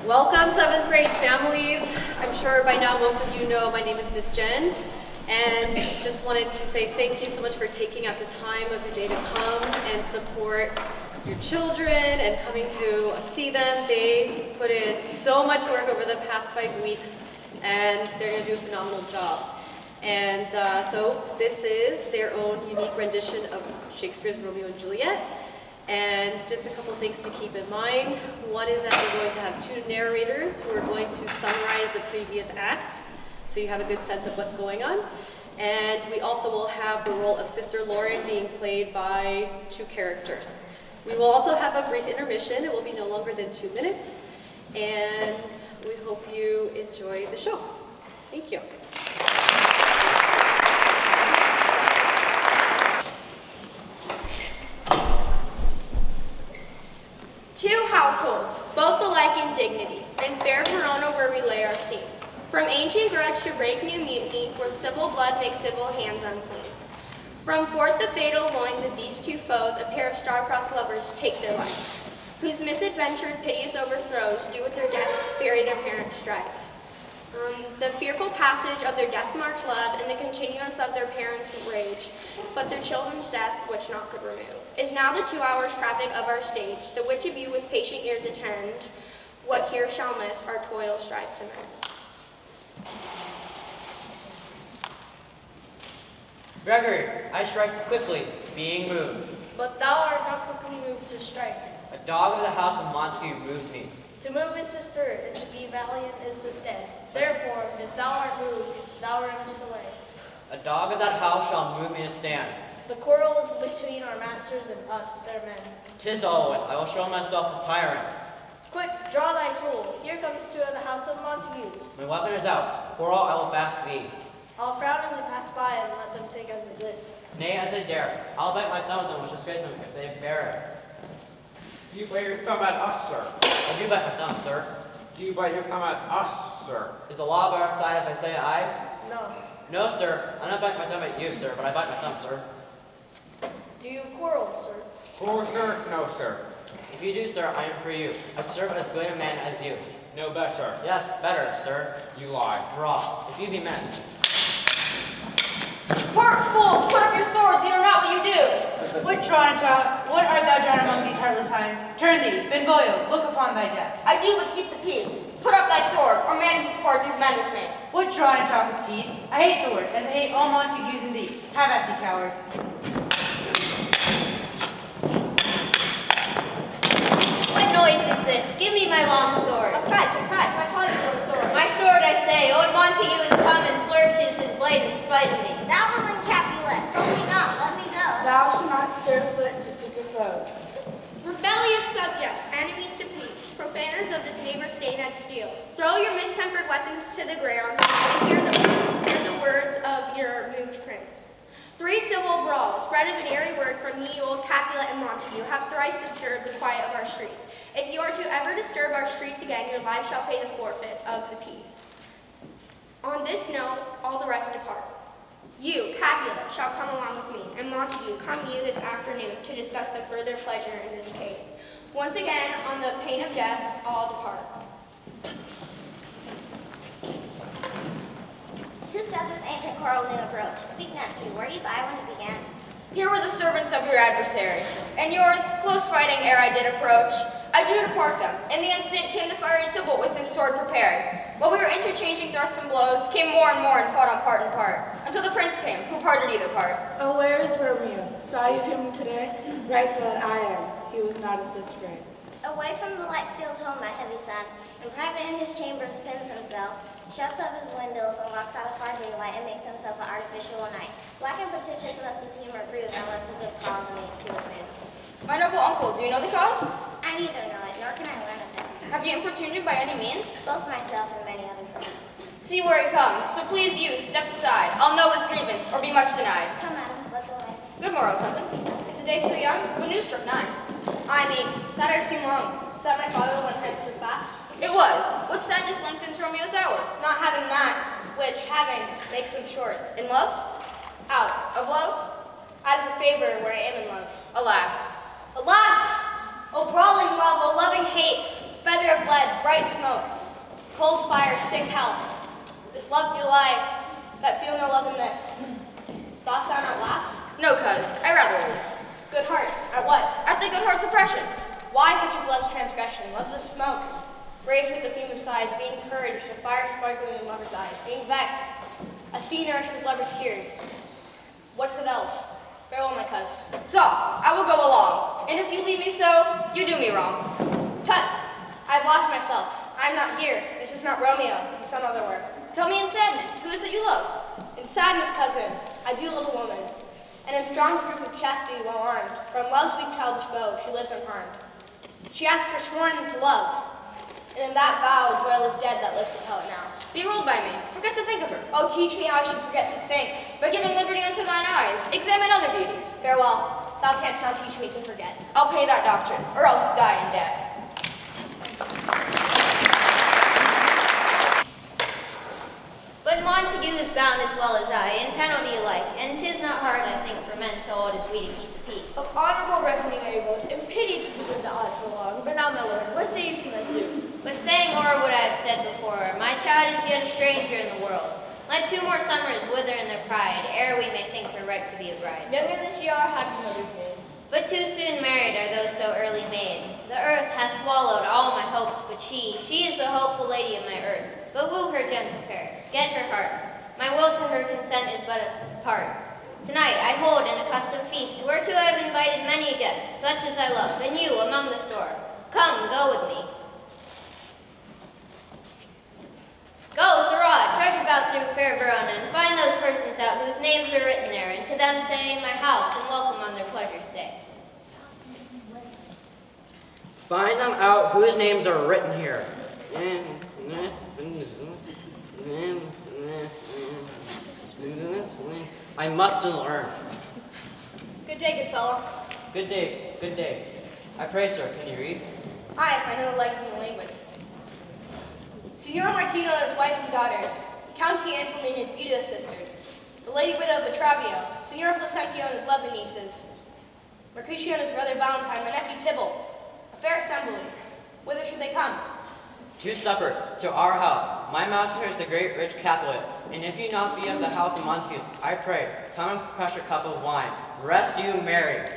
Welcome, 7th grade families. I'm sure by now most of you know my name is Miss Jen, and just wanted to say thank you so much for taking out the time of your day to come and support your children and coming to see them. They put in so much work over the past 5 weeks, and they're going to do a phenomenal job. And so this is their own unique rendition of Shakespeare's Romeo and Juliet. And just a couple things to keep in mind. One is that we're going to have 2 narrators who are going to summarize the previous act, so you have a good sense of what's going on. And we also will have the role of Sister Lauren being played by 2 characters. We will also have a brief intermission. It will be no longer than 2 minutes. And we hope you enjoy the show. Thank you. Two households, both alike in dignity, in fair Verona where we lay our scene. From ancient grudge to break new mutiny, where civil blood makes civil hands unclean. From forth the fatal loins of these 2 foes, a pair of star-crossed lovers take their life, whose misadventured piteous overthrows do with their death bury their parents' strife. The fearful passage of their death-march love and the continuance of their parents' rage, but their children's death, which naught could remove, is now the 2 hours traffic of our stage, the which of you with patient ears attend, what here shall miss, our toil strive to mend. Gregory, I strike quickly, being moved. But thou art not quickly moved to strike. A dog of the house of Montague moves me. To move is to stir, and to be valiant is to stand. Therefore, if thou art moved, thou runnest away. A dog of that house shall move me to stand. The quarrel is between our masters and us, their men. 'Tis Owen, I will show myself a tyrant. Quick, draw thy tool. Here comes 2 of the house of Montagues. My weapon is out. Quarrel, I will back thee. I'll frown as they pass by and let them take as they list. Nay, as I dare. I'll bite my thumb at them, which disgrace them if they bear it. Do you bite your thumb at us, sir? I do bite my thumb, sir. Do you bite your thumb at us, sir? Is the law of our side if I say aye? No. No, sir. I don't bite my thumb at you, sir, but I bite my thumb, sir. Do you quarrel, sir? Poor sir? No, sir. If you do, sir, I am for you. I serve as good a man as you. No better. Yes, better, sir. You lie. Draw, if you be men. Hark, fools, put up your swords, you know not what you do. What art thou drawn among these heartless hinds? Turn thee, Benvolio, look upon thy death. I do but keep the peace. Put up thy sword, or manage to part these men with me. What drawn and talk of peace? I hate the word, as I hate all Montagues and thee. Have at thee, coward. What noise is this? Give me my long sword. Fetch, my father's own sword. My sword, I say. Old Montague is come and flourishes his blade in spite of me. Thou villain Capulet, hold me not, let me go. Thou shalt not stir a foot to seek a foe. Rebellious subjects, enemies to peace, profaners of this neighbor's state and steel, throw your mistempered weapons to the ground and hear the words of your moved prince. 3 civil brawls, spread of an airy word from ye old Capulet and Montague, have thrice disturbed the quiet of our streets. If you are to ever disturb our streets again, your lives shall pay the forfeit of the peace. On this note, all the rest depart. You, Capulet, shall come along with me, and Montague, come you this afternoon to discuss the further pleasure in this case. Once again, on the pain of death, all depart. Who set this ancient quarrel new approach? Speak not you, were you by when it began? Here were the servants of your adversary, and yours, close fighting ere I did approach. I drew to part them. In the instant came the fiery Tybalt with his sword prepared. While we were interchanging thrusts and blows, came more and more and fought on part and part, until the prince came, who parted either part. Oh, where is Romeo? Saw you him today? Right glad I am. He was not at this fray. Away from the light steals home, my heavy son, and private in his chamber spins himself, shuts up his windows, and locks out a far daylight, and makes himself an artificial night. Black and pretentious must this humor prove, unless a good cause make to approve. My noble uncle, do you know the cause? I neither know it, nor can I learn of it. Have you importuned him by any means? Both myself and many other friends. See where he comes, so please you, step aside. I'll know his grievance, or be much denied. Come, madam, let's away. Good morrow, cousin. Is the day so young? The news struck 9. I mean, Saturday seemed long. Is that my father went hence so fast? It was. What sadness lengthens Romeo's hours? Not having that, which having makes him short. In love? Out. Of love? Out of favor where I am in love. Alas. Alas! O brawling love, O loving hate, feather of life. blood, bright smoke, cold fire, sick health. This love you lie, that feel no love in this. Dost thou not laugh? No, cuz, I rather weep. Good heart, at what? At the good heart's oppression. Why such as love's transgression, love's of smoke? Raised with the theme of sighs, being purged, a fire sparkling in lover's eyes, being vexed, a sea nourished with lover's tears. What's it else? Farewell, my cuz. Soft, I will go along, and if you leave me so, you do me wrong. Tut! I've lost myself. I'm not here. This is not Romeo. He's some other where. Tell me in sadness, who is it you love? In sadness, cousin, I do love a woman, and in strong proof of chastity well armed, from love's weak childish bow she lives unharmed. She asks for sworn to love, and in that vow dwell is dead that lives to tell it now. Be ruled by me, forget to think of her. Oh, teach me how I should forget to think. By giving liberty unto thine eyes, examine other beauties. Farewell, thou canst now teach me to forget. I'll pay that doctrine, or else die in debt. But Montague is bound as well as I, in penalty alike, and 'tis not hard, I think, for men so old as we to keep the peace. Of honorable reckoning are you both, and pity to keep the odds so long. But now, my lord, what say you to my suit? But saying o'er what I have said before, my child is yet a stranger in the world. Let 2 more summers wither in their pride, ere we may think her right to be a bride. Younger than she are, happy mother's maid. But too soon married are those so early made. The earth hath swallowed all my hopes, but she is the hopeful lady of my earth. But woo her, gentle Paris, get her heart. My will to her consent is but a part. Tonight I hold an accustomed feast, whereto I have invited many guests, such as I love, and you among the store. Come, go with me. Go, Sirrah, trudge about through fair Verona, and find those persons out whose names are written there, and to them say my house, and welcome on their pleasure stay. Find them out whose names are written here. I must learn. Good day, good fellow. Good day, good day. I pray, sir, can you read? Aye, if I know the legs in the language. Signor Martino and his wife and daughters, Count Anthony and his beauteous sisters, the lady widow of Vitravio, Signor Placentio and his lovely nieces, Mercutio and his brother Valentine, my nephew Tybalt, a fair assembly. Whither should they come? To supper, to our house. My master is the great rich Capulet, and if you not be of the house of Montagues, I pray, come and crush a cup of wine. Rest you merry.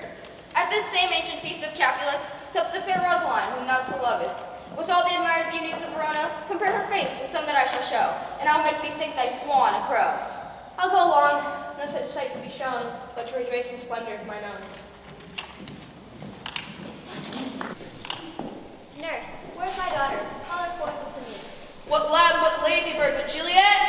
At this same ancient feast of Capulets sups the fair Rosaline, whom thou so lovest. With all the admired beauties of Verona, compare her face with some that I shall show, and I'll make thee think thy swan a crow. I'll go along, no such sight to be shown, but to rejoice in splendor of mine own. Nurse, where's my daughter? Call her forth to me. What lad, what ladybird, but Juliet?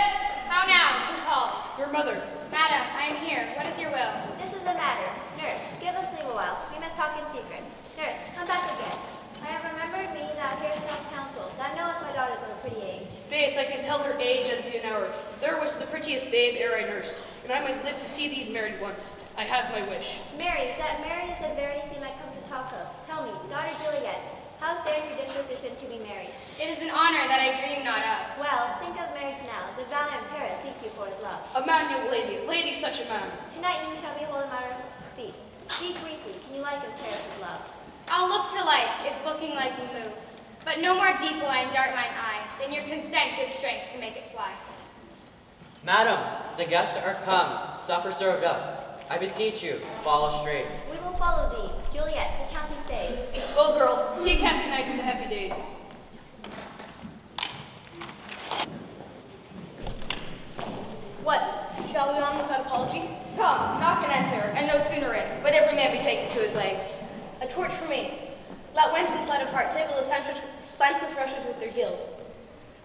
How now? Who calls? Your mother. Madam, I am here. What is your will? This is the matter. Nurse, give us leave a while. We must talk in secret. Nurse, come back again. I have remembered me thou hearest self counsel. Thou knowest my daughter's of a pretty age. Faith, I can tell her age unto an hour. There was the prettiest babe ere I nursed, and I might live to see thee married once. I have my wish. Mary, that Mary is the very theme I come to talk of. Tell me, daughter Juliet, how stands your disposition to be married? It is an honor that I dream not of. Well, think of marriage now. The valiant Paris seeks you for his love. A man, young lady, lady such a man. Tonight you shall behold a matter of feast. Speak briefly. Can you like of Paris' love? I'll look to like, if looking like will move. But no more deep will I dart mine eye, than your consent gives strength to make it fly. Madam, the guests are come, supper served up. I beseech you, follow straight. We will follow thee. Juliet, the county stays. Go, girl, seek happy nights to happy days. What? Shall we on without apology? Come, knock and enter, and no sooner in, but every man be taken to his legs. A torch for me. Let wench inside of heart tickle the senseless rushes with their heels.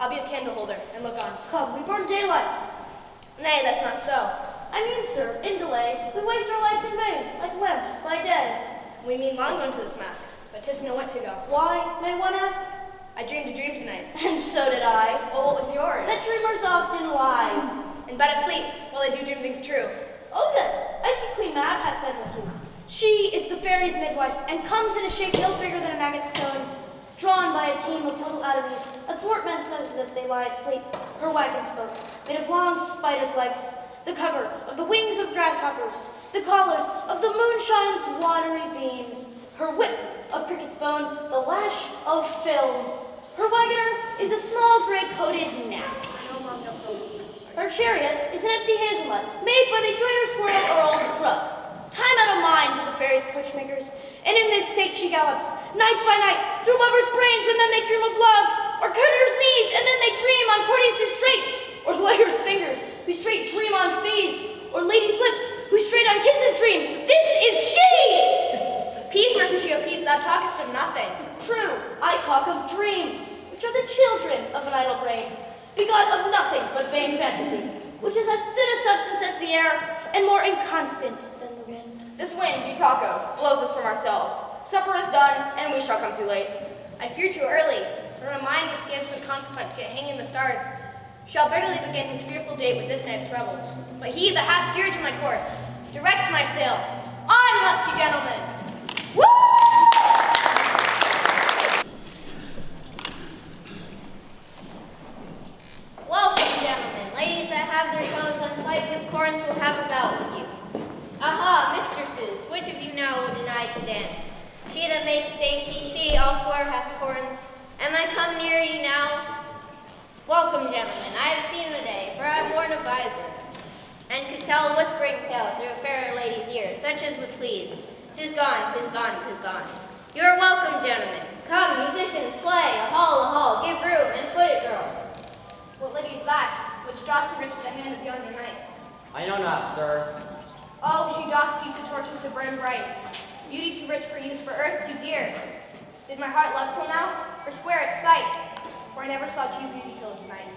I'll be a candle holder and look on. Come, we burn daylight. Nay, that's not so. I mean, sir, in delay, we waste our lights in vain, like lamps by day. We mean long unto this mask, but 'tis no went to go. Why, may one ask? I dreamed a dream tonight. And so did I. Oh, what was yours? That dreamers often lie. In bed asleep, while they do dream things true. Oh then, I see Queen Mab hath been with you. She is the fairy's midwife, and comes in a shape no bigger than a maggot stone, drawn by a team of little atomies, athwart men's noses as they lie asleep, her wagon spokes, made of long spider's legs, the cover of the wings of grasshoppers, the collars of the moonshine's watery beams, her whip of cricket's bone, the lash of film, Her wagoner is a small gray-coated gnat. Her chariot is an empty hazelnut, made by the joiner squirrel or old grub. Time out of mind to the fairies' coachmakers, and in this state she gallops, night by night, through lovers' brains, and then they dream of love, or courtiers' knees, and then they dream on courtiers' straight, or lawyers' fingers, who straight dream on fees, or ladies' lips, who straight on kisses dream. This is she! Peace, Mercutio, peace, thou talkest of nothing. True, I talk of dreams, which are the children of an idle brain, begot of nothing but vain fantasy, which is as thin a substance as the air, and more inconstant than the wind. This wind you talk of blows us from ourselves. Supper is done, and we shall come too late. I fear too early, for my mind which gives some consequence yet hanging the stars, shall bitterly begin his fearful date with this night's revels. But he that hath steered to my course, directs my sail. On, lusty gentlemen! Woo! Welcome, gentlemen. Ladies that have their toes untied with corns will have a bout with you. Aha, mistresses, which of you now will deny to dance? She that makes dainty, she, I'll swear, hath corns. Am I come near ye now? Welcome, gentlemen. I have seen the day, for I have worn a visor, and could tell a whispering tale through a fairer lady's ear, such as would please. 'Tis gone, 'tis gone, 'tis gone. You are welcome, gentlemen. Come, musicians, play, a hall, give room, and foot it, girls. What lady is that, which doth enrich the hand of yonder knight? I know not, sir. Oh, she doth keep the torches to burn bright. Beauty too rich for use, for earth too dear. Did my heart love till now, or swear at sight? For I never saw true beauty till this night.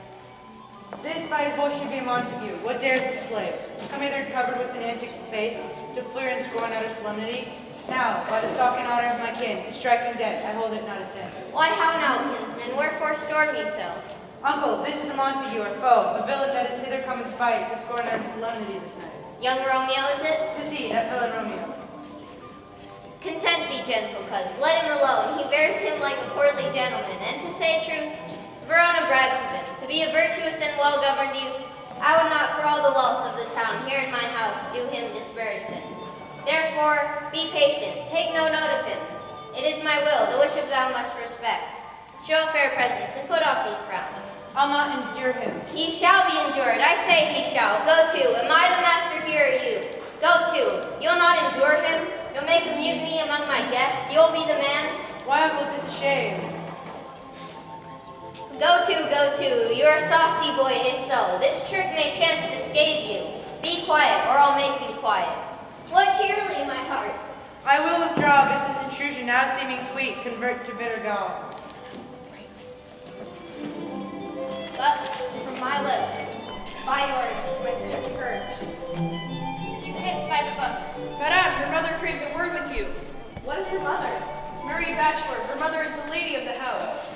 This by his voice should be a Montague. What dares the slave? Come hither covered with an antic face, to fleer and scorn out of solemnity? Now, by the stock and honor of my kin, to strike him dead, I hold it not a sin. Why, how now, kinsman? Wherefore storm ye so? Uncle, this is a Montague, our foe, a villain that is hither come in spite, to scorn out of solemnity this night. Young Romeo, is it? To see, that villain Romeo. Content be, gentle coz, let him alone. He bears him like a courtly gentleman, and to say truth, Verona brags of him. To be a virtuous and well-governed youth, I would not for all the wealth of the town here in my house do him disparagement. Therefore, be patient, take no note of him. It is my will, the which of thou must respect. Show a fair presence, and put off these frowns. I'll not endure him. He shall be endured, I say he shall. Go to, am I the master here or you? Go to, you'll not endure him? You'll make a mutiny among my guests? You'll be the man? Why, uncle, 'tis a shame. Go to, your saucy boy is so. This trick may chance to scathe you. Be quiet, or I'll make you quiet. What cheerly, my hearts? I will withdraw, if this intrusion, now seeming sweet, convert to bitter gall. Thus, from my lips, by yours, my sister heard. You kiss by the book. Madame, your mother craves a word with you. What is your mother? Mary Bachelor, her mother is the lady of the house.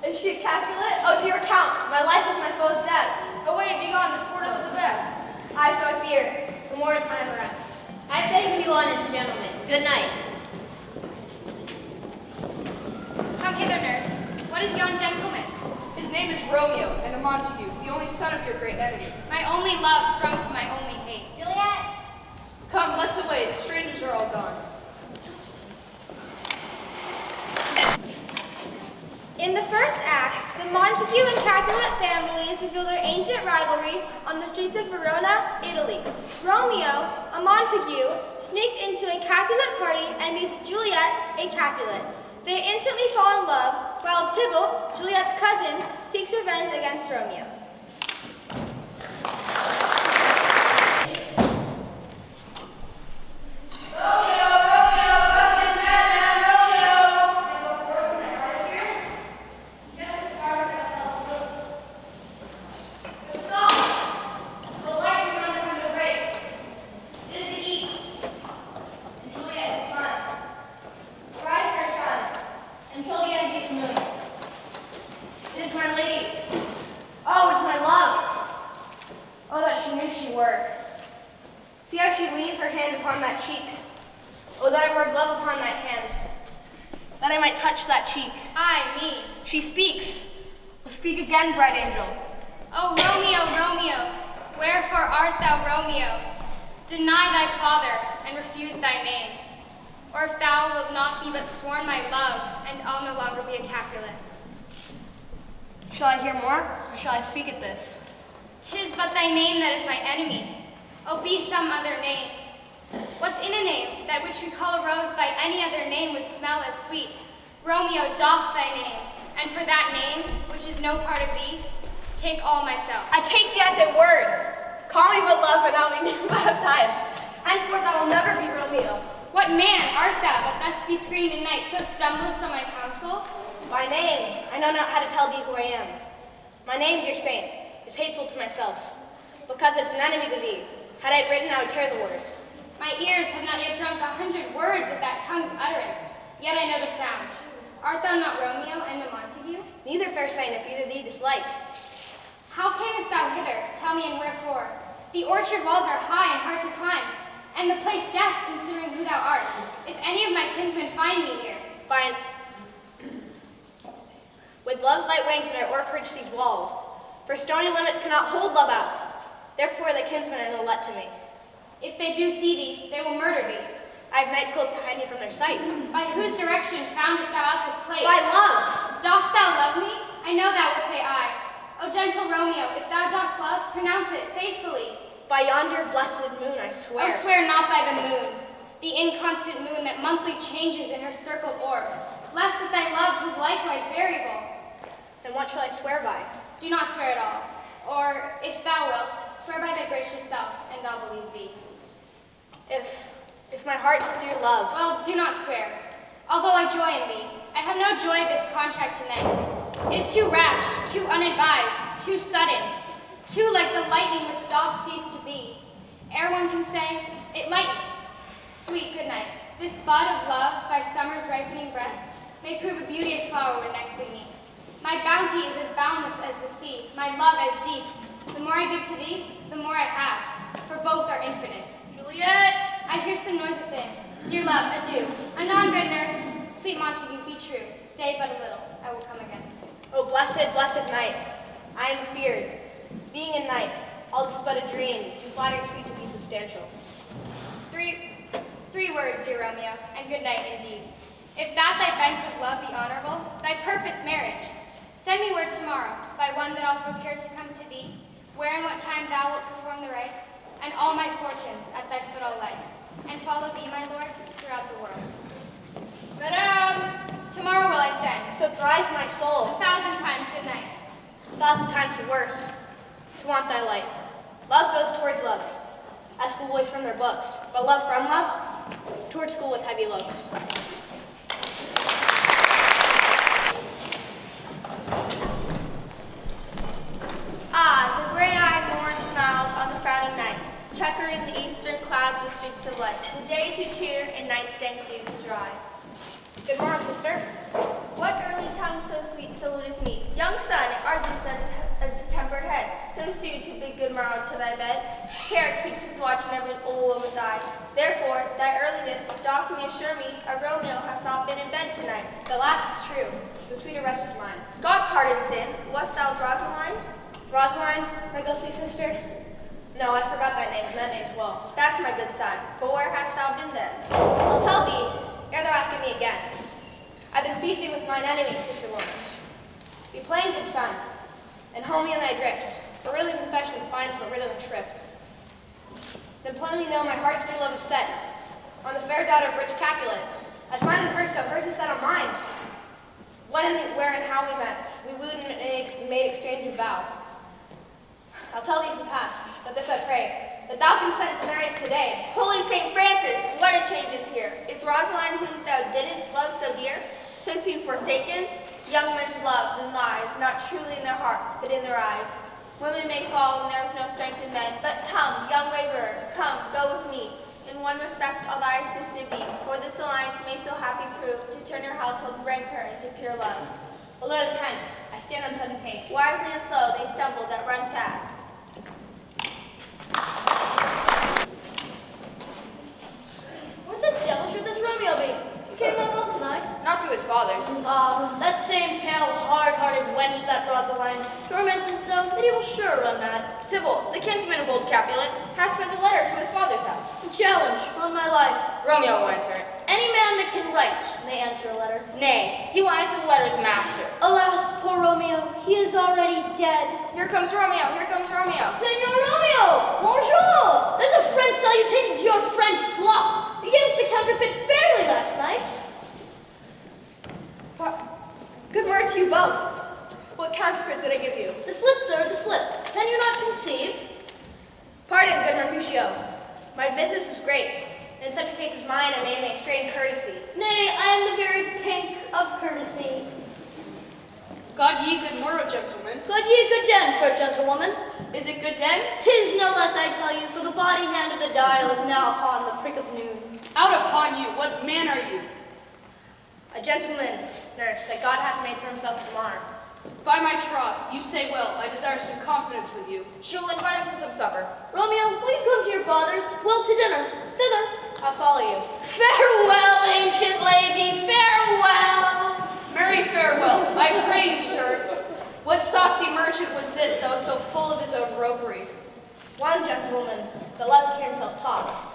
Is she a Capulet? Oh, dear Count, my life is my foe's death. Away, begone, the sport is of the best. Aye, so I fear. The more is my unrest. I thank you, honest gentlemen. Good night. Come hither, nurse. What is yon gentleman? His name is Romeo, and a Montague, the only son of your great enemy. My only love sprung from my only hate. Juliet! Come, let's away, the strangers are all gone. In the first act, the Montague and Capulet families reveal their ancient rivalry on the streets of Verona, Italy. Romeo, a Montague, sneaks into a Capulet party and meets Juliet, a Capulet. They instantly fall in love, while Tybalt, Juliet's cousin, seeks revenge against Romeo. She speaks. Speak again, bright angel. O Romeo, Romeo, wherefore art thou Romeo? Deny thy father, and refuse thy name. Or if thou wilt not be but sworn my love, and I'll no longer be a Capulet. Shall I hear more, or shall I speak at this? 'Tis but thy name that is my enemy. Oh, be some other name. What's in a name, that which we call a rose by any other name would smell as sweet? Romeo, doff thy name, and for that name, which is no part of thee, take all myself. I take thee at thy word. Call me but love, and I'll be baptized. Henceforth I will never be Romeo. What man art thou that thus be screened in night, so stumblest on my counsel? My name, I know not how to tell thee who I am. My name, dear saint, is hateful to myself, because it's an enemy to thee. Had I written, I would tear the word. My ears have not yet drunk 100 words of that tongue's utterance, yet I know the sound. Art thou not Romeo and a Montague? Neither, fair saint, if either thee dislike. How camest thou hither? Tell me and wherefore. The orchard walls are high and hard to climb, and the place death, considering who thou art. If any of my kinsmen find me here. Find. With love's light wings did I o'erpreach these walls, for stony limits cannot hold love out. Therefore the kinsmen are no let to me. If they do see thee, they will murder thee. I have night's cloak to hide me from their sight. By whose direction foundest thou out this place? By love. Dost thou love me? I know thou wilt say aye. O gentle Romeo, if thou dost love, pronounce it faithfully. By yonder blessed moon, I swear. Oh, swear not by the moon, the inconstant moon that monthly changes in her circled orb, lest that thy love prove likewise variable. Then what shall I swear by? Do not swear at all. Or, if thou wilt, swear by thy gracious self, and I'll believe thee. If my heart's dear love. Well, do not swear. Although I joy in thee, I have no joy of this contract tonight. It is too rash, too unadvised, too sudden, too like the lightning which doth cease to be. Ere one can say, it lightens. Sweet good night. This bud of love, by summer's ripening breath, may prove a beauteous flower when next we meet. My bounty is as boundless as the sea, my love as deep. The more I give to thee, the more I have, for both are infinite. Juliet! I hear some noise within. Dear love, adieu. Anon, good nurse. Sweet Montague, be true. Stay but a little. I will come again. Oh, blessed, blessed night. I am feared. Being in night, all this is but a dream, too flattering sweet to be substantial. Three words, dear Romeo, and good night indeed. If that thy bent of love be honorable, thy purpose marriage, send me word tomorrow, by one that I'll procure to come to thee, where and what time thou wilt perform the rite, and all my fortunes at thy foot I'll lay, and follow thee, my lord, throughout the world. Madame, tomorrow will I send. So thrives my soul. 1,000 times good night. 1,000 times worse, to want thy light. Love goes towards love, as schoolboys from their books, but love from love, towards school with heavy looks. Ah, the gray-eyed morn smiles on the frowning night, checkering the eastern clouds with streaks of light. The day to cheer and night's dank dew to dry. Good morning, sister. What early tongue so sweet saluteth me? Young son, art thou a distempered head, so soon to bid good morrow to thy bed? Care keeps his watch in every old woman's eye. Therefore, thy earliness doth me assure me a Romeo hath not been in bed tonight. The last is true, the sweeter rest was mine. God pardon sin. Wast thou Rosaline? Rosaline, my ghostly sister? No, I forgot that name, and that name's well. That's my good son. But where hast thou been then? I'll tell thee, ere thou asking me again. I've been feasting with mine enemies, sister Lawrence. Be plain, good son, and hold me on thy drift, for really confession finds but riddle and shrift. Then plainly know my heart's dear love is set on the fair daughter of rich Capulet, as mine and hers, so hers is set on mine. When, where, and how we met, we wooed and made exchange of vow. I'll tell thee to pass, but this I pray, that thou consent to marry us today. Holy St. Francis, what a change is here. Is Rosaline whom thou didst love so dear, so soon forsaken? Young men's love then lies, not truly in their hearts, but in their eyes. Women may fall when there is no strength in men, but come, young waverer, come, go with me. In one respect I'll thy assistant be, for this alliance may so happy prove, to turn your household's rancor into pure love. But let us hence, I stand on sudden pace. Wisely and slow they stumble that run fast. What the devil should this Romeo be? He came not home tonight. Not to his father's. That same pale, hard-hearted wench, that Rosaline, torments him so that he will sure run mad. Tybalt, the kinsman of old Capulet, hath sent a letter to his father's house. A challenge on my life. Romeo will answer it. Any man that can write may answer a letter. Nay, he will answer the letter's master. Alas, poor Romeo, he is is already dead. Here comes Romeo, here comes Romeo. Senor Romeo, bonjour! That's a French salutation to your French slop. You gave us the counterfeit fairly last night. Good word to you both. What counterfeit did I give you? The slip, sir, the slip. Can you not conceive? Pardon, good Mercutio. My business was great. In such a case as mine, I may make strange courtesy. Nay, I am the very pink of courtesy. God ye good morrow, gentlemen. God ye good den, fair gentlewoman. Is it good den? 'Tis no less, I tell you, for the body hand of the dial is now upon the prick of noon. Out upon you, what man are you? A gentleman, nurse, that God hath made for himself tomorrow. By my troth, you say well, I desire some confidence with you. She'll invite him to some supper. Romeo, will you come to your father's? Well, to dinner. Thither. I'll follow you. Farewell, ancient lady, farewell. Marry farewell, I pray you, sir. What saucy merchant was this that was so full of his own ropery? One gentleman that loves to hear himself talk.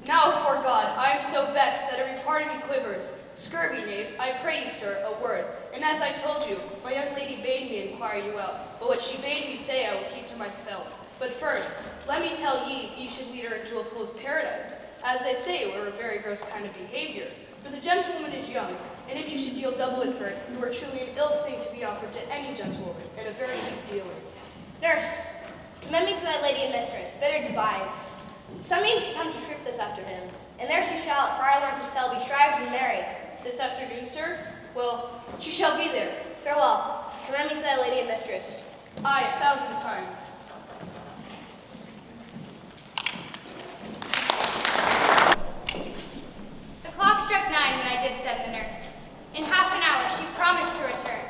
Now, for God, I am so vexed that every part of me quivers. Scurvy knave, I pray you, sir, a word. And as I told you, my young lady bade me inquire you out. But what she bade me say I will keep to myself. But first, let me tell ye, if ye should lead her into a fool's paradise, as they say, it were a very gross kind of behavior. For the gentlewoman is young, and if you should deal double with her, it were truly an ill thing to be offered to any gentlewoman, and a very weak dealer. Nurse, commend me to thy lady and mistress, bid her devise. Some means to come to shrift this afternoon, and there she shall, for I learn to sell, be shrived and married. This afternoon, sir? Well, she shall be there. Farewell. Commend me to thy lady and mistress. Aye, 1,000 times. The clock struck 9 when I did send the nurse. In half an hour she promised to return.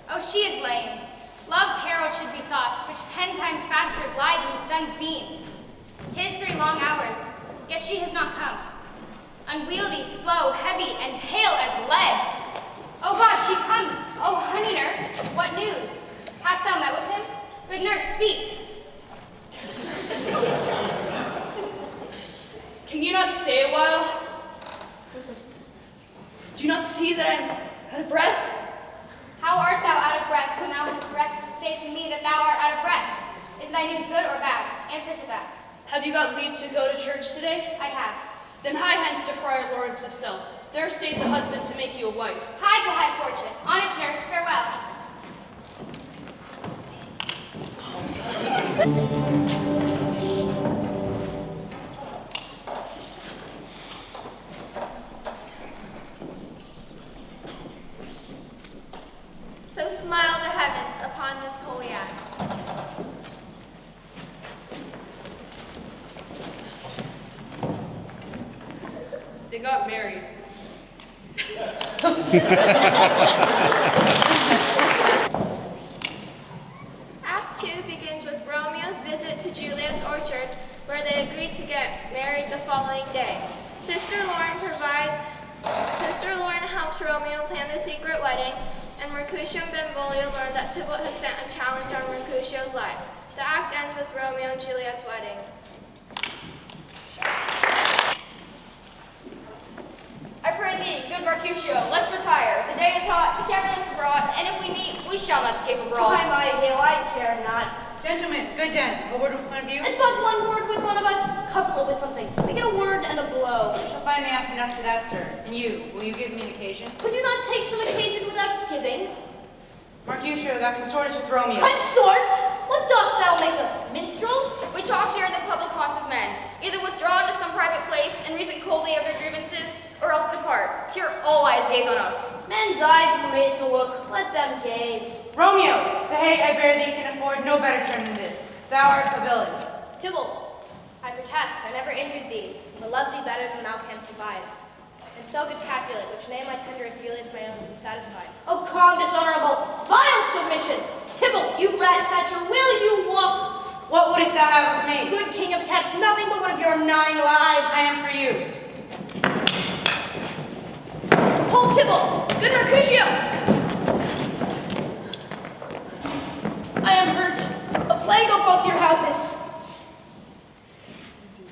Oh, she is lame. Love's herald should be thoughts, which 10 times faster glide than the sun's beams. 'Tis 3 long hours, yet she has not come. Unwieldy, slow, heavy, and pale as lead. Oh God, she comes. Oh, honey nurse, what news? Hast thou met with him? Good nurse, speak. Can you not stay a while? Listen. Do you not see that I am out of breath? How art thou out of breath when thou hast breath to say to me that thou art out of breath? Is thy news good or bad? Answer to that. Have you got leave to go to church today? I have. Then hie hence to Friar Lawrence's cell. There stays a husband to make you a wife. Hie to high fortune. Honest nurse, farewell. So smile the heavens upon this holy act. They got married. Act 2 begins with Romeo's visit to Juliet's orchard, where they agreed to get married the following day. Sister Lauren helps Romeo plan the secret wedding, and Mercutio and Benvolio learn that Tybalt has sent a challenge on Mercutio's life. The act ends with Romeo and Juliet's wedding. I pray thee, good Mercutio, let's retire. The day is hot, the cabriolet's abroad, and if we meet, we shall not escape abroad. By my hill, I care not. Gentlemen, good den. A word with one of you? And but one word with one of us, couple it with something. Make it a word and a blow. You shall find me acting up to that, sir. And you, will you give me an occasion? Could you not take some occasion without giving? Mercutio, thou consortest with Romeo. Consort? What dost thou make us, minstrels? We talk here in the public haunts of men, either withdraw into some private place and reason coldly of their grievances, or else depart. Here all eyes gaze on us. Men's eyes were made to look, let them gaze. Romeo, the hate I bear thee can afford no better term than this. Thou art a villain. Tybalt, I protest, I never injured thee, but love thee better than thou canst devise. And so good Capulet, which name I tendereth Juliet's my own, be satisfied. Oh, calm, dishonorable, vile submission! Tybalt, you rat catcher, will you walk? What wouldst thou have of me? Good king of cats, nothing but one of your 9 lives. I am for you. Hold Tybalt! Good Mercutio! I am hurt. A plague of both your houses.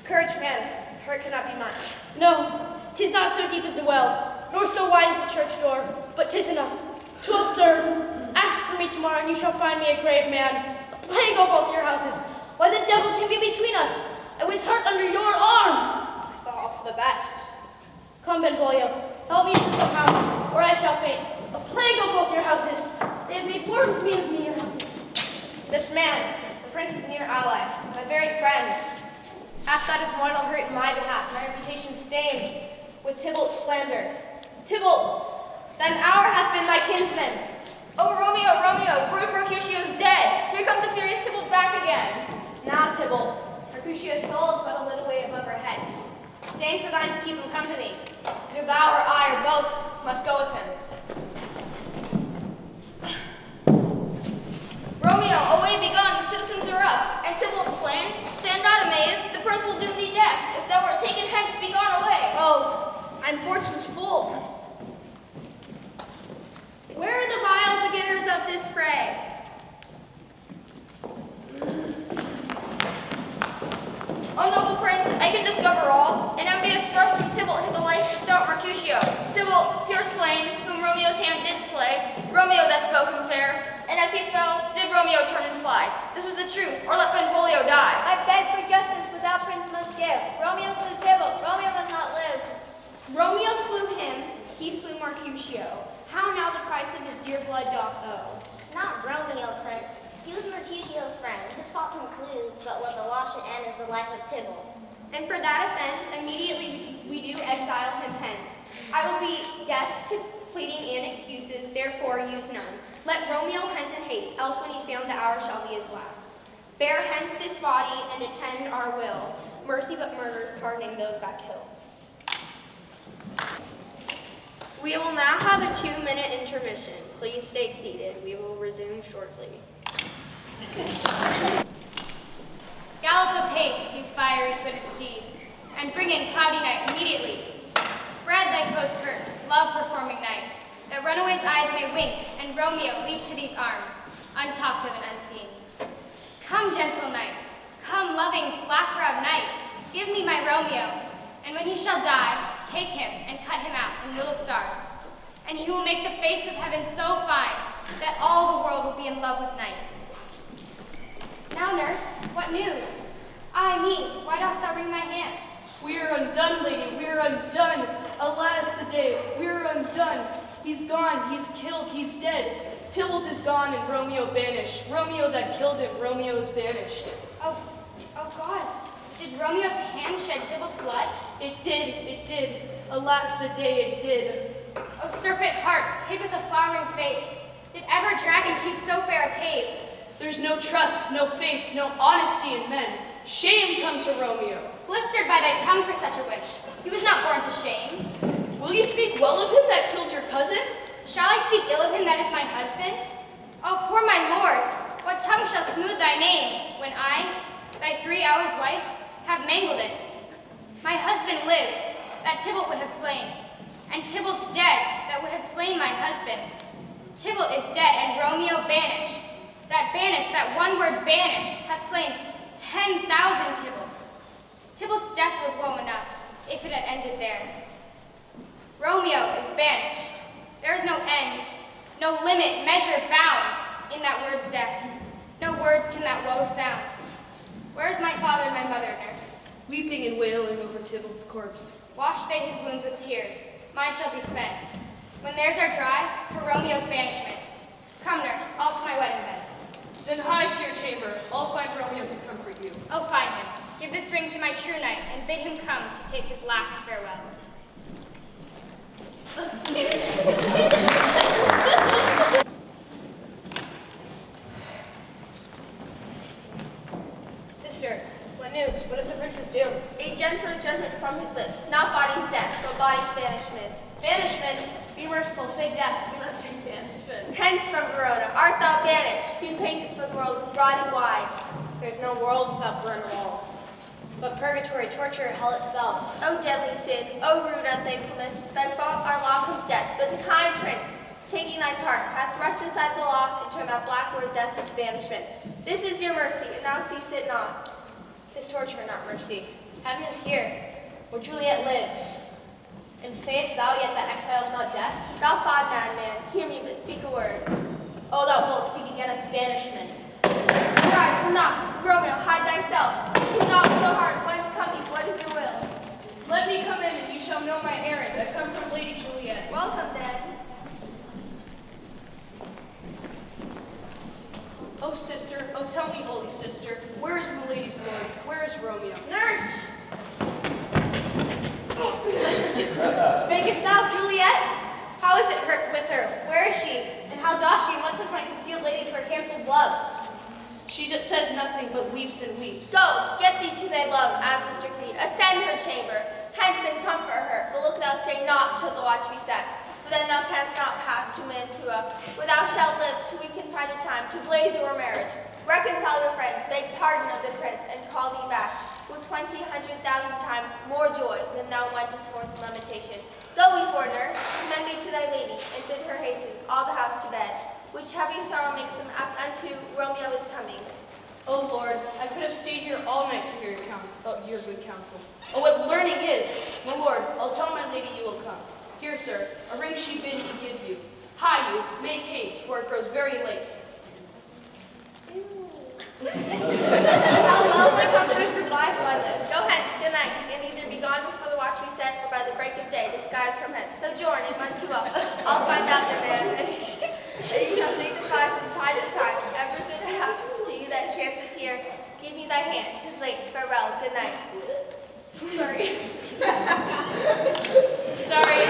Courage, man, hurt cannot be much. No, 'tis not so deep as a well, nor so wide as a church door, but 'tis enough. 'Twill serve. Ask for me to tomorrow, and you shall find me a grave man. A plague go both your houses. Why the devil can be between us? I was hurt under your arm. I thought all for the best. Come, Benvolio, help me into some house, or I shall faint. A plague go both your houses. They have made worms meat of me, your houses. This man, the prince's near ally, my very friend, hath got his mortal hurt in my behalf, my reputation stained with Tybalt's slander. Tybalt, thine hour hath been thy kinsman. Oh, Romeo, Romeo, brute Mercutio is dead. Here comes the furious Tybalt back again. Now, Tybalt, Mercutio's soul is but a little way above her head. Deign for thine to keep him company. Either thou or I or both must go with him. Romeo, away begone, the citizens are up, and Tybalt slain. Stand not amazed, the prince will doom thee death. If thou art taken hence, begone away. Oh, I'm fortune's full. Where are the vile beginners of this fray? O noble prince, I can discover all. An envious thrust from Tybalt hit the life of stout Mercutio. Tybalt, here slain, whom Romeo's hand did slay. Romeo that spoke him fair, and as he fell, did Romeo turn and fly. This is the truth, or let Benvolio die. I beg for justice without prince must give. Romeo slew Tybalt, Romeo must not live. Romeo slew him, he slew Mercutio. How now the price of his dear blood doth owe? Not Romeo, prince. He was Mercutio's friend. His fault concludes, but what the law should end is the life of Tybalt. And for that offense, immediately we do exile him hence. I will be deaf to pleading and excuses, therefore use none. Let Romeo hence in haste, else when he's found the hour shall be his last. Bear hence this body and attend our will. Mercy but murders, pardoning those that kill. We will now have a 2-minute intermission. Please stay seated. We will resume shortly. Gallop apace, you fiery-footed steeds, and bring in cloudy night immediately. Spread thy close curtain, love-performing night, that runaways' eyes may wink, and Romeo leap to these arms, untalked of and unseen. Come, gentle night, come, loving, black-browed night, give me my Romeo, and when he shall die, take him and cut him out in little stars, and he will make the face of heaven so fine that all the world will be in love with night. Now, nurse, what news? Ay me, why dost thou wring my hands? We are undone, lady, we are undone. Alas the day, we are undone. He's gone, he's killed, he's dead. Tybalt is gone and Romeo banished. Romeo that killed him, Romeo is banished. Oh God, did Romeo's hand shed Tybalt's blood? It did. Alas the day, it did. O serpent heart, hid with a flowering face, did ever dragon keep so fair a cave? There's no trust, no faith, no honesty in men. Shame comes to Romeo. Blistered by thy tongue for such a wish. He was not born to shame. Will you speak well of him that killed your cousin? Shall I speak ill of him that is my husband? Oh, poor my lord, what tongue shall smooth thy name, when I, thy 3 hours wife, have mangled it? My husband lives, that Tybalt would have slain, and Tybalt's dead, that would have slain my husband. Tybalt is dead, and Romeo banished. That one word banished, hath slain 10,000 Tybalts. Tybalt's death was woe enough, if it had ended there. Romeo is banished. There is no end, no limit, measure, bound in that word's death. No words can that woe sound. Where is my father and my mother, nurse? Weeping and wailing over Tybalt's corpse. Wash they his wounds with tears. Mine shall be spent. When theirs are dry, for Romeo's banishment. Come, nurse, all to my wedding bed. Then hie to your chamber. I'll find Romeo to comfort you. Oh, find him. Give this ring to my true knight, and bid him come to take his last farewell. Sister, what news? What is the prince's doom? A gentle judgment from his lips, not body's death, but body's banishment. Banishment? Be merciful, say death, do not say banishment. Hence from Verona, art thou banished? Be patient, for the world is broad and wide. There's no world without burned walls. But purgatory, torture, hell itself. O deadly sin, O rude unthankfulness, thy fault our law comes death, but the kind prince, taking thy part, hath thrust aside the law, and turned that black word death into banishment. This is your mercy, and thou seest it not. Tis torture, not mercy. Heaven is here, where Juliet lives. And sayest thou yet that exile is not death? Thou fond madman, hear me but speak a word. O thou wilt speak again. know my errand. I come from Lady Juliet. Welcome, then. Oh, sister, oh, tell me, holy sister, where is Milady's lord? Where is Romeo? Nurse! Makest thou Juliet? How is it with her? Where is she? And how doth she? And what says my concealed lady to her cancelled love? She says nothing but weeps and weeps. So, get thee to thy love, as Sister Cleed. Ascend her chamber, hence and comfort her. But look thou stay not till the watch be set. For then thou canst not pass to Mantua, where thou shalt live till we can find a time to blaze your marriage. Reconcile your friends, beg pardon of the prince, and call thee back, with 1,000,000 times more joy than thou wentest forth in lamentation. Go, we foreigner, commend me to thy lady, and bid her hasten all the house to bed, which heavy sorrow makes them apt unto Romeo is coming. Oh Lord, I could have stayed here all night to hear your good counsel. Oh, what learning is! My lord, I'll tell my lady you will come. Here, sir, a ring she bid me give you. Hie you, make haste, for it grows very late. How well my comforters revive by this. Go hence, good night, and either be gone before the watch be set, or by the break of day, disguised from hence. Sojourn in Mantua. I'll find out the man, and you shall signify from time to time. Ever good happen to you that chances here. Give me thy hand. 'Tis late. Farewell. Good night. Sorry. Sorry.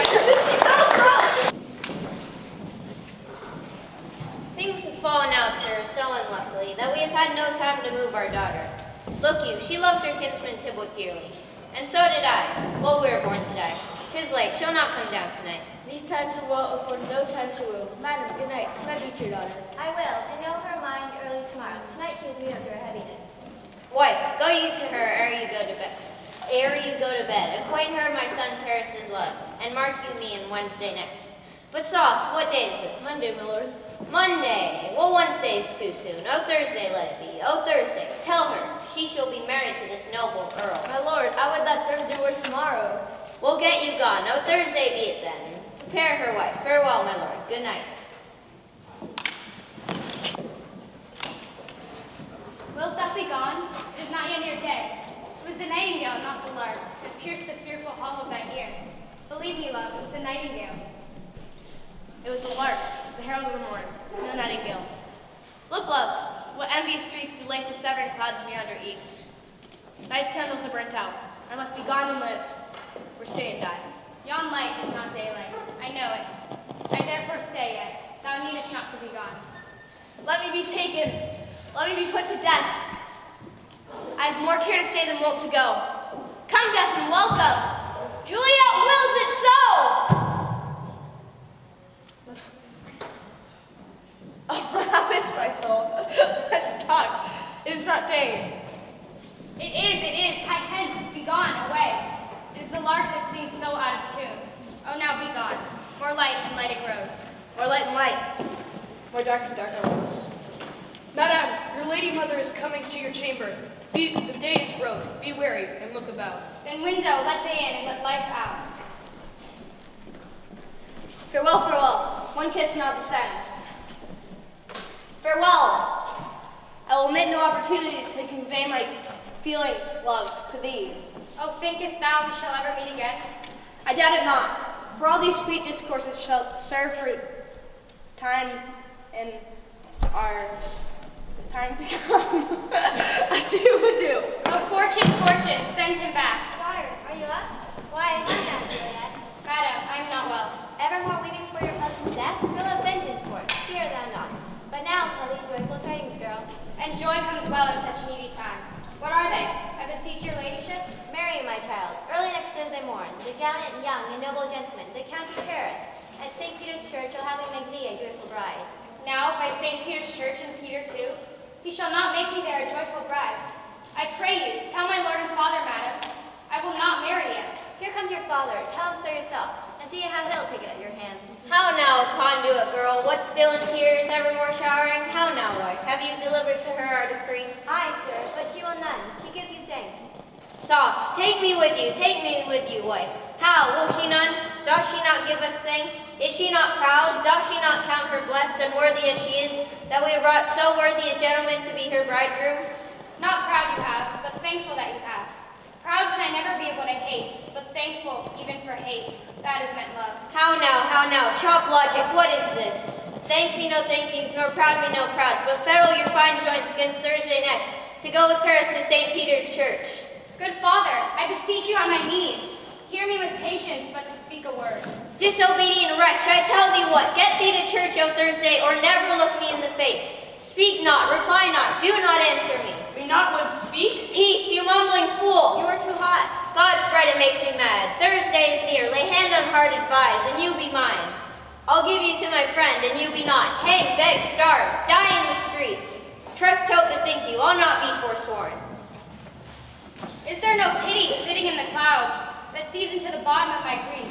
Things have fallen out, sir, so unluckily, that we have had no time to move our daughter. Look you, she loved her kinsman Tybalt dearly. And so did I. Well, we were born to die. 'Tis late, she'll not come down tonight. These times to woe afford no time to woo. Madam, good night. Commend me to your daughter. I will, and know her mind early tomorrow. Tonight she is mute of her heaviness. Wife, go you to her ere you go to bed. Acquaint her my son Paris's love, and mark you me on Wednesday next. But soft, what day is this? Monday, my lord. Monday. Well, Wednesday is too soon. Oh, Thursday let it be. Oh, Thursday. Tell her she shall be married to this noble earl. My lord, I would that Thursday were tomorrow. We'll get you gone. Oh, Thursday be it then. Prepare her, wife. Farewell, my lord. Good night. Wilt thou be gone? It is not yet near day. It was the nightingale, not the lark, that pierced the fearful hollow of thy ear. Believe me, love, it was the nightingale. It was the lark, the herald of the morn, no nightingale. Look, love, what envious streaks do lace the severing clouds from yonder east. Night's candles are burnt out. I must be gone and live, or stay and die. Yon light is not daylight. I know it. I therefore stay yet. Thou needest not to be gone. Let me be taken. Let me be put to death. I have more care to stay than wilt to go. Come, death, and welcome. Juliet wills it so. Oh, how is my soul? Let's talk. It is not day. It is. Hie hence, be gone, away. It is the lark that sings so out of tune. Oh, now be gone. More light and light it grows. More light and light. More dark and darker rose. Madame, your lady mother is coming to your chamber. The day is broke. Be wary and look about. Then window, let day in and let life out. Farewell, farewell. One kiss and I'll descend. Farewell. I will omit no opportunity to convey my feelings, love, to thee. Oh, thinkest thou we shall ever meet again? I doubt it not. For all these sweet discourses shall serve for time in our time to come. Adieu. Oh, fortune, send him back. Daughter, are you up? Why, why not, Juliet? Madam, I am not well. Evermore weeping for your husband's death? Go have vengeance for it. Fear thou not. But now tell thee joyful tidings, girl. And joy comes well in such needy time. What are they? I beseech your ladyship. Marry, my child, early next Thursday morn, the gallant, young, and noble gentleman, the Count of Paris, at St. Peter's Church shall have him make thee a joyful bride. Now, by St. Peter's Church and Peter too, he shall not make me there a joyful bride. I pray you, tell my lord and father, madam, I will not marry yet. Here comes your father, tell him so yourself, and see how he'll take it at your hands. How now, conduit girl, what still in tears, evermore showering? How now, wife, have you delivered to her our decree? Aye, sir, but she will none. She gives you thanks. Soft, take me with you, wife. How, will she none? Does she not give us thanks? Is she not proud? Does she not count her blessed, unworthy as she is, that we have brought so worthy a gentleman to be her bridegroom? Not proud you have, but thankful that you have. Proud can I never be of what I hate, but thankful even for hate. That is meant love. How now, chop logic, what is this? Thank me no thankings, nor proud me no prouds, but fettle your fine joints against Thursday next, to go with Paris to St. Peter's Church. Good father, I beseech you on my knees. Hear me with patience, but to speak a word. Disobedient wretch, I tell thee what, get thee to church o Thursday, or never look me in the face. Speak not, reply not, do not answer me. May not one speak? Peace, you mumbling fool! You are too hot. God's bread, it makes me mad. Thursday is near, lay hand on heart, advise, and you be mine. I'll give you to my friend, and you be not. Hang, beg, starve, die in the streets. Trust, hope, bethink you, I'll not be forsworn. Is there no pity sitting in the clouds that sees into the bottom of my grief?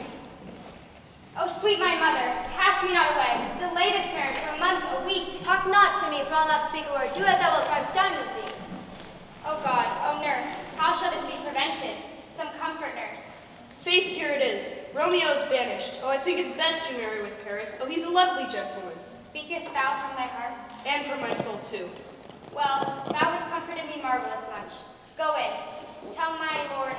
Oh, sweet my mother, cast me not away. Delay this marriage for a month, a week. Talk not to me, for I'll not speak a word. Do as thou wilt, for I've done with thee. Oh God, oh nurse, how shall this be prevented? Some comfort, nurse. Faith, here it is. Romeo is banished. Oh, I think it's best you marry with Paris. Oh, he's a lovely gentleman. Speakest thou from thy heart? And for my soul, too. Well, thou hast comforted me marvelous much. Go in, tell my lord,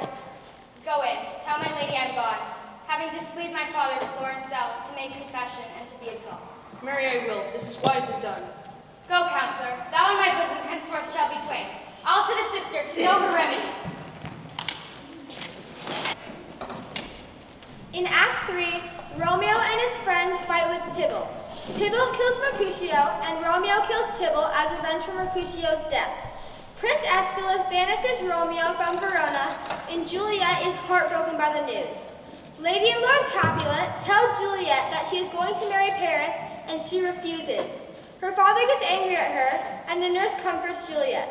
go in, tell my lady I'm gone, having displeased my father to Lauren's cell to make confession and to be absolved. Marry I will. This is wisely done. Go, counselor, thou and my bosom henceforth shall be twain. All to the sister to know her remedy. In Act 3, Romeo and his friends fight with Tybalt. Tybalt kills Mercutio, and Romeo kills Tybalt as revenge for Mercutio's death. Prince Aeschylus banishes Romeo from Verona, and Juliet is heartbroken by the news. Lady and Lord Capulet tell Juliet that she is going to marry Paris, and she refuses. Her father gets angry at her, and the nurse comforts Juliet.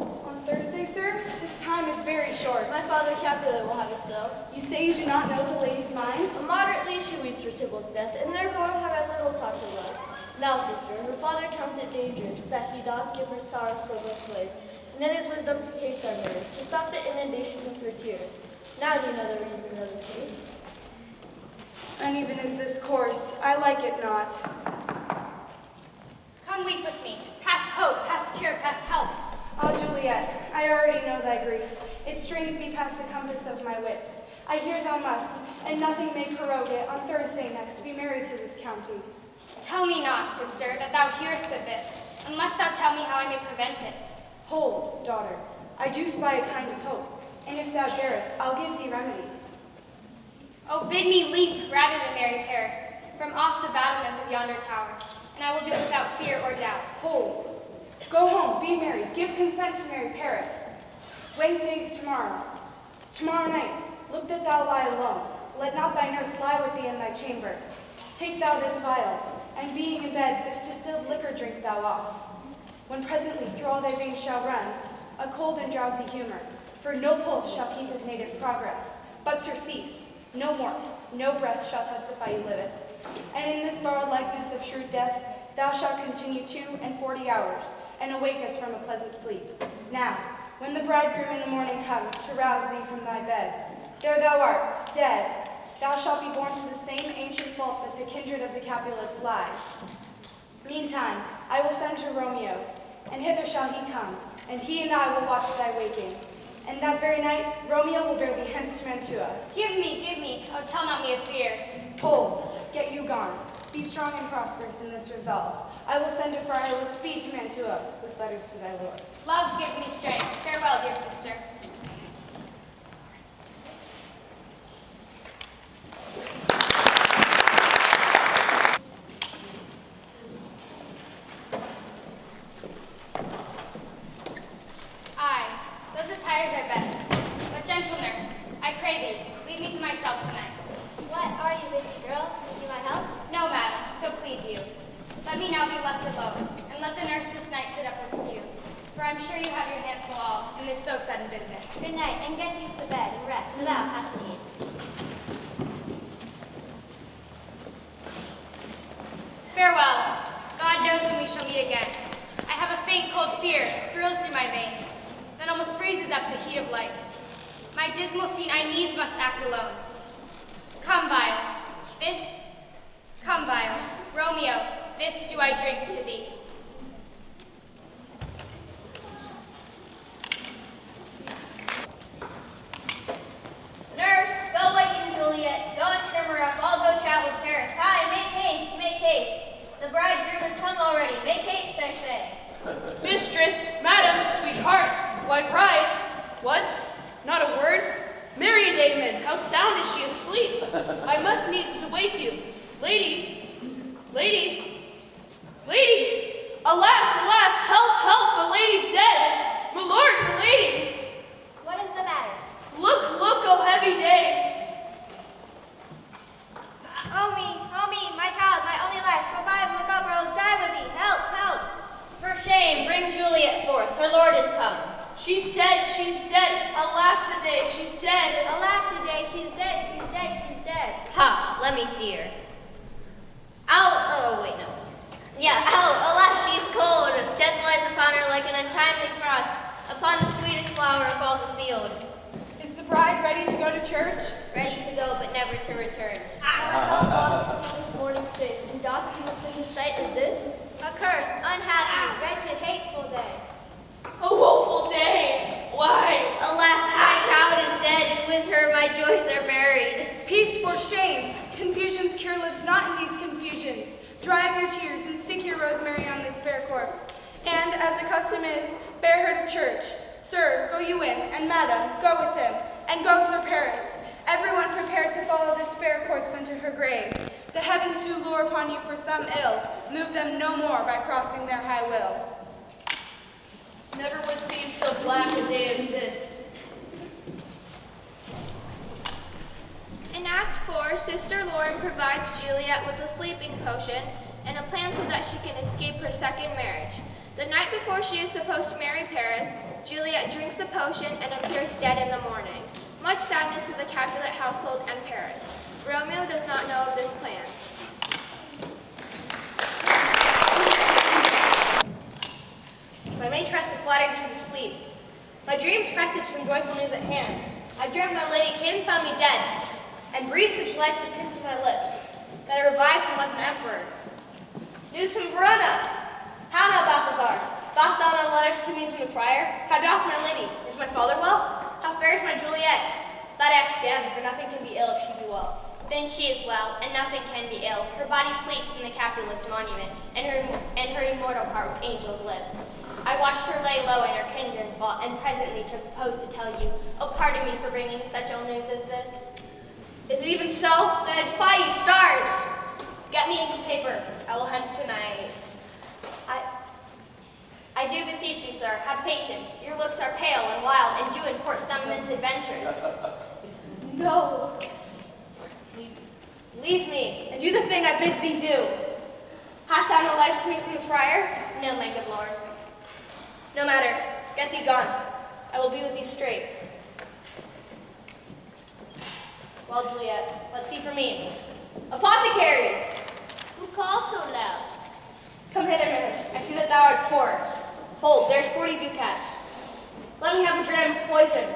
On Thursday, sir? This time is very short. My father Capulet will have it so. You say you do not know the lady's mind? Moderately she weeps for Tybalt's death, and therefore have I little talk of love. Now, sister, her father counts it dangerous that she doth give her sorrow so much way, and in his wisdom haste on her to stop the inundation of her tears. Now do you know the reason of this case? Uneven is this course, I like it not. Come weep with me, past hope, past cure, past help. Ah, Juliet, I already know thy grief. It strains me past the compass of my wits. I hear thou must, and nothing may prorogue it, on Thursday next, be married to this county. Tell me not, sister, that thou hearest of this, unless thou tell me how I may prevent it. Hold, daughter, I do spy a kind of hope, and if thou darest, I'll give thee remedy. Oh, bid me leap rather than marry Paris, from off the battlements of yonder tower, and I will do it without fear or doubt. Hold. Go home, be married, give consent to marry Paris. Wednesday's tomorrow. Tomorrow night, look that thou lie alone. Let not thy nurse lie with thee in thy chamber. Take thou this vial, and being in bed, this distilled liquor drink thou off. When presently through all thy veins shall run a cold and drowsy humor, for no pulse shall keep his native progress, but surcease, no warmth, no breath shall testify you livest. And in this borrowed likeness of shrewd death, thou shalt continue 42 hours, and awake as from a pleasant sleep. Now, when the bridegroom in the morning comes to rouse thee from thy bed, there thou art, dead. Thou shalt be born to the same ancient fault that the kindred of the Capulets lie. Meantime, I will send to Romeo, and hither shall he come, and he and I will watch thy waking. And that very night, Romeo will bear thee hence to Mantua. Give me, oh, tell not me of fear. Hold, get you gone. Be strong and prosperous in this resolve. I will send a friar with speed to Mantua, with letters to thy lord. Love give me strength. Farewell, dear sister. Aye, those attires are best. But gentle nurse, I pray thee, leave me to myself tonight. What are you, busy girl? Need you my help? No, madam, so please you. Let me now be left alone, and let the nurse this night sit up with you. For I'm sure you have your hands full all in this so sudden business. Good night, and get thee to bed and rest, for thou hast need. Farewell. God knows when we shall meet again. I have a faint cold fear thrills through my veins, then almost freezes up the heat of life. My dismal scene I needs must act alone. Come, Vile. Come, Vile. Romeo, this do I drink to thee. Nurse, go waken Juliet. Go and trim her up. I'll go travel to Paris. Hi, make haste, make haste. The bridegroom has come already. Make haste, I say. Mistress, madam, sweetheart. Why, bride? What? Not a word? Marry a Damon, how sound is she asleep? I must needs to wake you. Lady, lady, lady. Alas, alas, help, help, the lady's dead. My lord, the lady. What is the matter? Look, look, oh heavy day. Oh me, my child, my only life. Revive, Macabro, die with thee. Help, help. For shame, bring Juliet forth. Her lord is come. She's dead, she's dead. Alack the day, she's dead. Alack the day, she's dead, she's dead, she's dead. Ha, let me see her. Ow, oh wait, no. Yeah, ow, alas, she's cold. Death lies upon her like an untimely frost. Upon the sweetest flower of all the field. Is the bride ready to go to church? Ready to go, but never to return. How God is to see this morning's face, and doth he look in his sight as this? A curse, unhappy, wretched, hateful day. A woeful day. Why? Alas, my child is dead, and with her my joys are buried. Peace for shame. Confusion's cure lives not in these confusions. Dry up your tears and stick your rosemary on this fair corpse. And, as the custom is, bear her to church. Sir, go you in, and madam, go with him, and go Sir Paris. Everyone prepared to follow this fair corpse unto her grave. The heavens do lure upon you for some ill. Move them no more by crossing their high will. Never was seen so black a day as this. In Act 4, Sister Lauren provides Juliet with a sleeping potion and a plan so that she can escape her second marriage. The night before she is supposed to marry Paris, Juliet drinks the potion and appears dead in the morning. Much sadness to the Capulet household and Paris. Romeo does not know of this plan. My maitress is flattering to sleep. My dreams presaged some joyful news at hand. I dreamt my lady came and found me dead, and breathed such life with kisses my lips, that I revived and was an emperor. News from Verona. How now, Balthazar? Dost thou know letters to me from the friar? How doth my lady? Is my father well? How fares my Juliet? That ask again, for nothing can be ill if she be well. Then she is well, and nothing can be ill. Her body sleeps in the Capulet's monument, and her immortal heart with angels lives. I watched her lay low in her kindred's vault, and presently took post to tell you, oh, pardon me for bringing such ill news as this. Is it even so? Then I defy you, stars! Get me ink and paper. I will hence tonight. I do beseech you, sir, have patience. Your looks are pale and wild, and do import some misadventures. No. Leave me, and do the thing I bid thee do. Hast thou no letters to me from the friar? No, my good lord. No matter. Get thee gone. I will be with thee straight. Well, Juliet, let's see for means. Apothecary! Who calls so loud? Come hither, mistress. I see that thou art poor. Hold, there's 40 ducats. Let me have a dram of poison.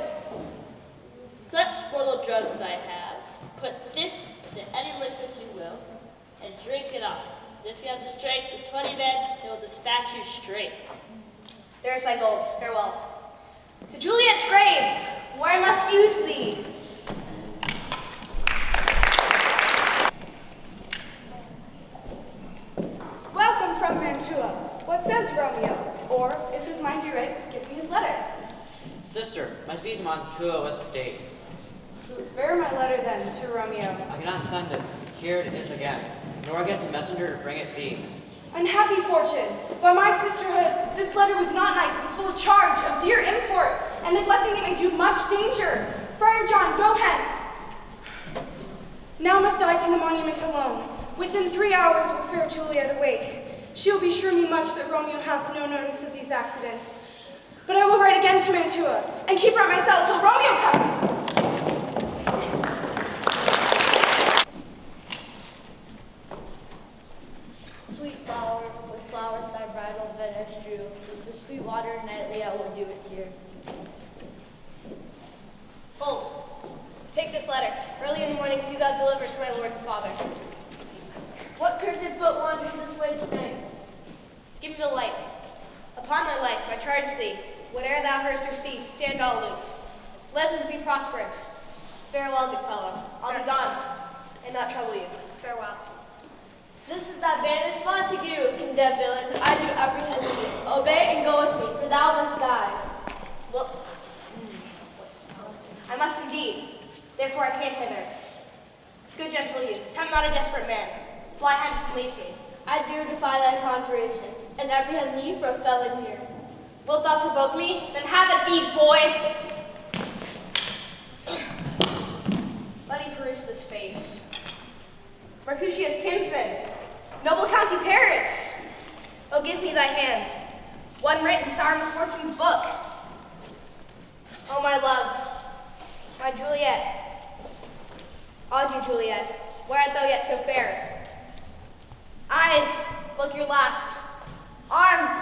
Such mortal drugs I have. Put this into any liquid you will, and drink it off. If you have the strength of 20 men, it will dispatch you straight. There's thy gold. Farewell. To Juliet's grave, where I must use thee. Welcome from Mantua. What says Romeo? Or, if his mind be right, give me his letter. Sister, my speed to Mantua was stayed. Bear my letter then to Romeo. I cannot send it. Here it is again. Nor get a messenger to bring it thee. Unhappy fortune! By my sisterhood, this letter was not nice, but full of charge, of dear import, and neglecting it may do much danger. Friar John, go hence! Now must I to the monument alone. Within 3 hours will fair Juliet awake. She will be sure me much that Romeo hath no notice of these accidents. But I will write again to Mantua, and keep her at my cell till Romeo come. Sweet flower, with flowers thy bridal bed I strew, with sweet water nightly I will dew with tears. Hold. Take this letter. Early in the morning see thou deliver to my lord and father. What cursed foot wanders this way tonight? Give me the light. Upon thy life, I charge thee, whate'er thou hearst or seest, stand all aloof. Live and be prosperous. Farewell, good fellow. I'll be gone, and not trouble you. Farewell. This is that banished Montague, condemned villain. I do apprehend thee. Obey and go with me, for thou must die. Well, I must indeed. Therefore I came hither. Good gentle youth, tempt not a desperate man. Fly hence and leave me. I do defy thy conjurations, and apprehend thee for a felon here. Wilt thou provoke me? Then have it thee, boy! Let me peruse this face. Mercutio's kinsman, noble County Paris! Oh, give me thy hand. One written sour misfortune's book. Oh, my love, my Juliet. Adieu, Juliet. Why art thou yet so fair? Eyes, look your last. Arms,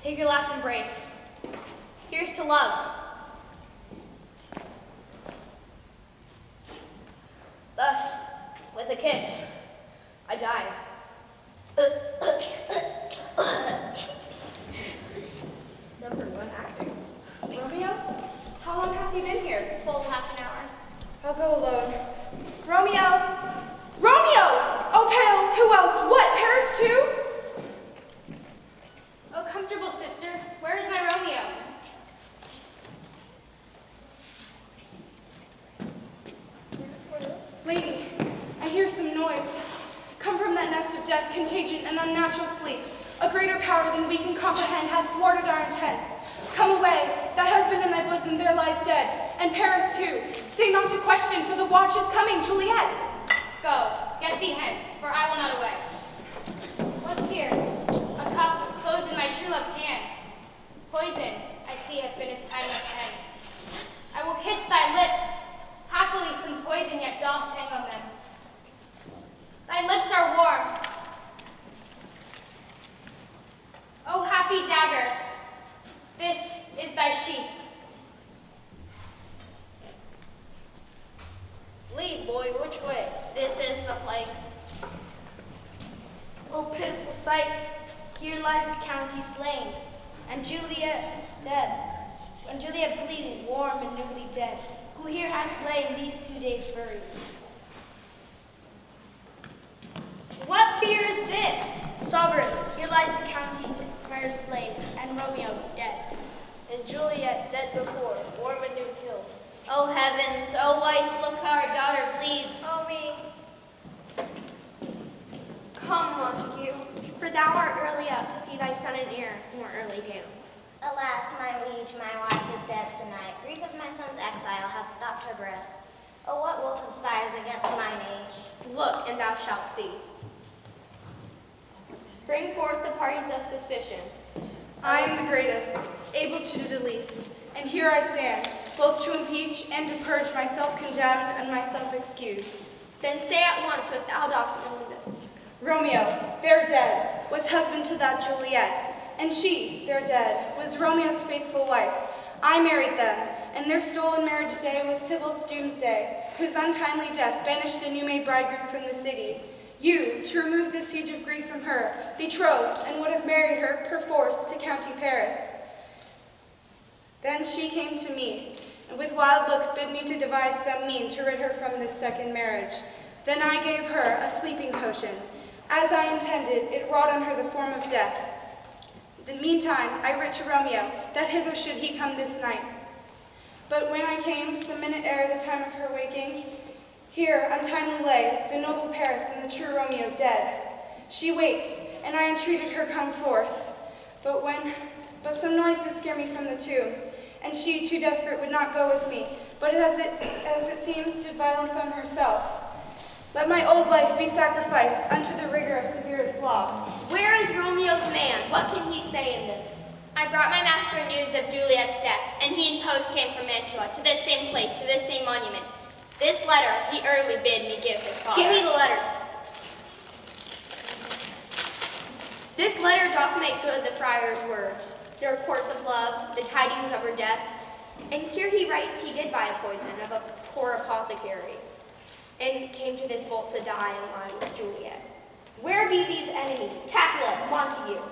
take your last embrace. Here's to love. Thus, with a kiss, I die. Number 1 acting. Romeo, how long have you been here? Full half an hour. I'll go alone. Romeo! Romeo! Oh, pale, who else? What, Paris too? Oh, comfortable sister, where is my Romeo? Lady, I hear some noise. Come from that nest of death, contagion, and unnatural sleep. A greater power than we can comprehend hath thwarted our intents. Come away, thy husband in thy bosom there lies dead, and Paris too. Stay not to question, for the watch is coming, Juliet. Go, get thee hence, for I will not away. What's here? A cup closed in my true love's hand. Poison, I see, hath been his timeless pen. I will kiss thy lips. Happily some poison yet doth hang on them. Thy lips are warm. O happy dagger, this is thy sheath. Lead, boy, which way? This is the place. Oh, pitiful sight. Here lies the county slain, and Juliet dead. And Juliet bleeding, warm and newly dead, who here hath lain these 2 days buried. What fear is this? Sovereign, here lies the county's Paris slain, and Romeo dead. And Juliet dead before, warm and new killed. O heavens, O wife, look how our daughter bleeds. Oh, me. Come, Montague, for thou art early out to see thy son and heir more early down. Alas, my liege, my wife is dead tonight. Grief of my son's exile hath stopped her breath. Oh, what will conspires against mine age? Look, and thou shalt see. Bring forth the parties of suspicion. I am the greatest, able to do the least, and here I stand, both to impeach and to purge myself condemned and myself excused. Then say at once what thou dost know this. Romeo, there dead, was husband to that Juliet, and she, there dead, was Romeo's faithful wife. I married them, and their stolen marriage day was Tybalt's doomsday, whose untimely death banished the new-made bridegroom from the city. You, to remove the siege of grief from her, betrothed, and would have married her perforce to County Paris. Then she came to me, and with wild looks bid me to devise some mean to rid her from this second marriage. Then I gave her a sleeping potion. As I intended, it wrought on her the form of death. In the meantime, I writ to Romeo, that hither should he come this night. But when I came, some minute ere the time of her waking, here untimely lay the noble Paris and the true Romeo dead. She wakes, and I entreated her come forth. But some noise did scare me from the tomb, and she, too desperate, would not go with me, but as it seems, did violence on herself. Let my old life be sacrificed unto the rigor of severest law. Where is Romeo's man? What can he say in this? I brought my master news of Juliet's death, and he in post came from Mantua, to this same place, to this same monument. This letter he early bid me give his father. Give me the letter. This letter doth make good the friar's words, their course of love, the tidings of her death. And here he writes he did buy a poison of a poor apothecary, and came to this vault to die and lie with Juliet. Where be these enemies, Capulet, Montague?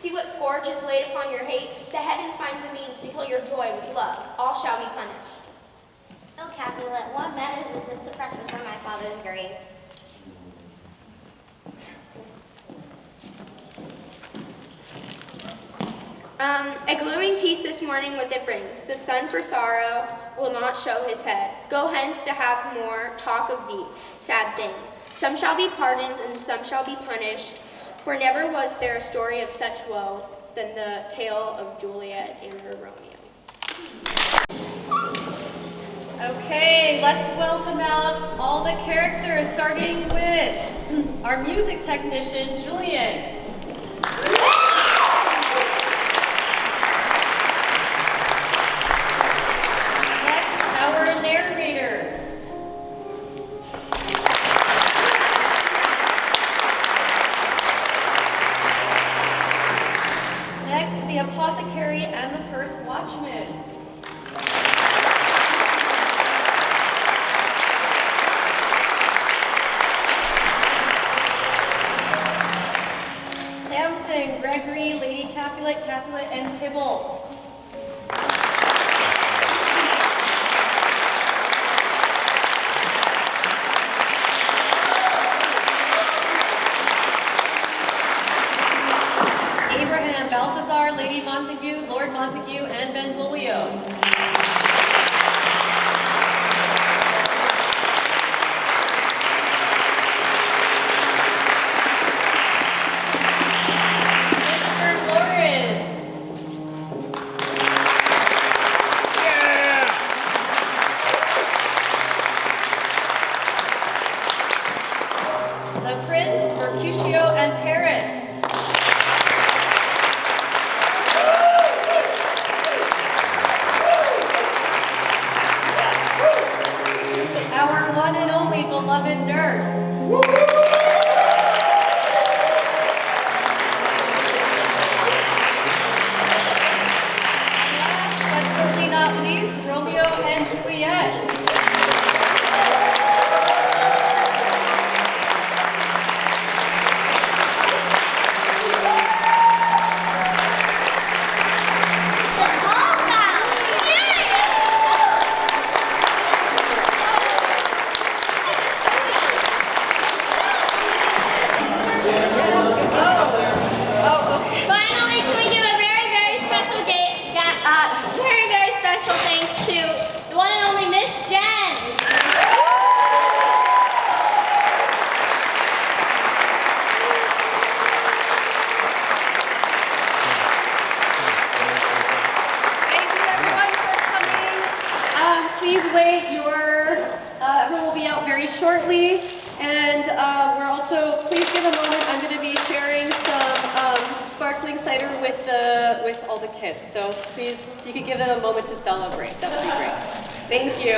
See what scourge is laid upon your hate. The heavens find the means to kill your joy with love. All shall be punished. Oh, Capulet, what manners is this to press before my father's grave? A glowing peace this morning what it brings. The sun for sorrow will not show his head. Go hence to have more talk of thee, sad things. Some shall be pardoned and some shall be punished, for never was there a story of such woe than the tale of Juliet and her Romeo. Okay, let's welcome out all the characters, starting with our music technician, Julian. Next, our narrators. Next, the apothecary and the first watchman. Samson, Gregory, Lady Capulet, Capulet, and Tybalt. Abraham, Balthazar, Lady Montague, Lord Montague, and Benvolio. The Prince, Mercutio, and Paris. Our one and only beloved nurse. Last but certainly not least, Romeo and Juliet. Finally, can we give a very, very special thanks to the one and only Miss Jen. Thank you everyone for coming. Please wait, everyone will be out very shortly. And we're also, please give a moment, I'm going to be sharing some sparkling cider with all the kids. So please, if you could give them a moment to celebrate, that would be great. Thank you.